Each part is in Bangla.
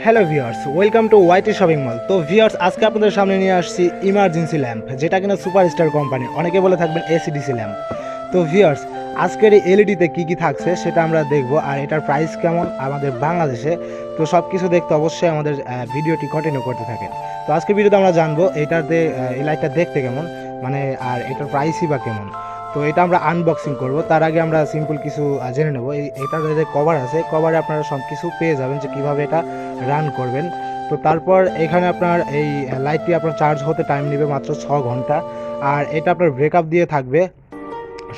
Hello viewers, welcome to YT shopping mall. তো ভিউয়ার্স, আজকে আপনাদের সামনে নিয়ে আসছি ইমার্জেন্সি ল্যাম্প, যেটা কিনা সুপারস্টার কোম্পানি, অনেকে বলে থাকবেন এসিডিসি ল্যাম্প। তো ভিউয়ার্স, আজকের এই এলইডিতে কী কী থাকছে সেটা আমরা দেখব, আর এটার প্রাইস কেমন আমাদের বাংলাদেশে। তো সব কিছু দেখতে অবশ্যই আমাদের ভিডিওটি কন্টিনিউ করতে থাকেন। তো আজকের ভিডিওতে আমরা জানবো এটাতে এই লাইটটা দেখতে কেমন, মানে আর এটার প্রাইসই বা কেমন। তো এটা আমরা আনবক্সিং করব, তার আগে আমরা সিম্পল কিছু জেনে নেব। এটার যে কভার আছে, কভারে আপনারা সব কিছু পেয়ে যাবেন যে কীভাবে এটা রান করবেন। তো তারপর এখানে আপনার এই লাইটটি আপনার চার্জ হতে টাইম নেবে মাত্র 6 ঘন্টা, আর এটা আপনার ব্রেকআপ দিয়ে থাকবে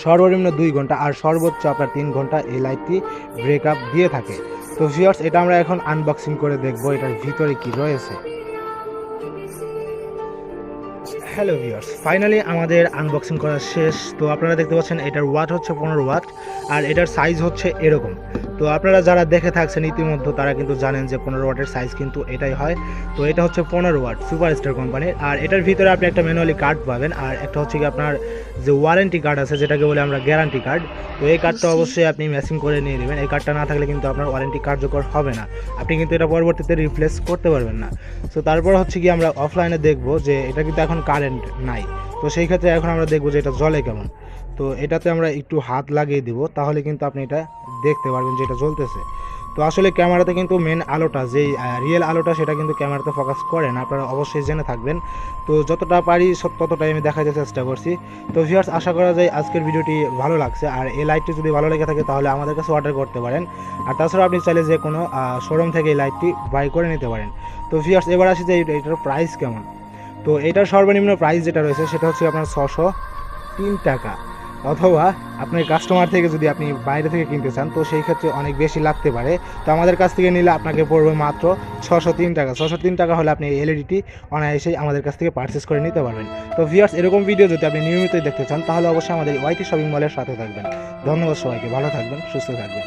সর্বনিম্ন 2 ঘন্টা, আর সর্বোচ্চ আপনার 3 ঘন্টা এই লাইটটি ব্রেকআপ দিয়ে থাকে। তো ভিউয়ার্স, এটা আমরা এখন আনবক্সিং করে দেখব এটার ভিতরে কি রয়েছে। হ্যালো ভিউয়ার্স, ফাইনালি আমাদের আনবক্সিং করা শেষ। তো আপনারা দেখতে পাচ্ছেন এটার ওয়াট হচ্ছে 15 ওয়াট, আর এটার সাইজ হচ্ছে এরকম। তো আপনারা যারা দেখে থাকছেন ইতিমধ্যে তারা কিন্তু জানেন যে 15 ওয়াটের সাইজ কিন্তু এটাই হয়। তো এটা হচ্ছে 15 ওয়াট সুপারস্টার কোম্পানির, আর এটার ভিতরে আপনি একটা ম্যানুয়ালি কার্ড পাবেন, আর একটা হচ্ছে কি আপনার যে ওয়ারেন্টি কার্ড আছে, যেটাকে বলে আমরা গ্যারান্টি কার্ড। তো এই কার্ডটা অবশ্যই আপনি ম্যাচিং করে নিয়ে নেবেন। এই কার্ডটা না থাকলে কিন্তু আপনার ওয়ারেন্টি কার্যকর হবে না, আপনি কিন্তু এটা পরবর্তীতে রিপ্লেস করতে পারবেন না। তো তারপর হচ্ছে কি আমরা অফলাইনে দেখবো যে এটা কিন্তু এখন কারেন্ট নাই, তো সেই ক্ষেত্রে এখন আমরা দেখবো যে এটা জ্বলে কেমন। তো এটাতে আমরা একটু হাত লাগিয়ে দিব, তাহলে কিন্তু আপনি এটা দেখতে পারবেন যে এটা জ্বলতেছে। তো আসলে ক্যামেরাতে কিন্তু মেন আলোটা, যেই রিয়েল আলোটা, সেটা কিন্তু ক্যামেরাতে ফোকাস করে না, আপনারা অবশ্যই জেনে থাকবেন। তো যতটা পারি ততটাই আমি দেখাতে চেষ্টা করছি। তো ভিউয়ার্স, আশা করা যায় আজকের ভিডিওটি ভালো লাগছে, আর এই লাইটটি যদি ভালো লেগে থাকে তাহলে আমাদের কাছে অর্ডার করতে পারেন। আর তাছাড়া আপনি চাইলে যে কোনো শোরুম থেকে এই লাইটটি বাই করে নিতে পারেন। তো ভিউয়ার্স, এবার আসি যে এটার প্রাইস কেমন। তো এটার সর্বনিম্ন প্রাইস যেটা রয়েছে সেটা হচ্ছে আপনার 603 টাকা, অথবা আপনার কাস্টমার থেকে যদি আপনি বাইরে থেকে কিনতে চান তো সেই ক্ষেত্রে অনেক বেশি লাগতে পারে। তো আমাদের কাছ থেকে নিলে আপনাকে পড়বে মাত্র 603 টাকা। 603 টাকা হলে আপনি এলইডিটি অনায়াসেই আমাদের কাছ থেকে পারচেস করে নিতে পারবেন। তো ভিউয়ার্স, এরকম ভিডিও যদি আপনি নিয়মিতই দেখতে চান তাহলে অবশ্যই আমাদের ওয়াইটি শপিং মলের সাথে থাকবেন। ধন্যবাদ সবাইকে, ভালো থাকবেন, সুস্থ থাকবেন।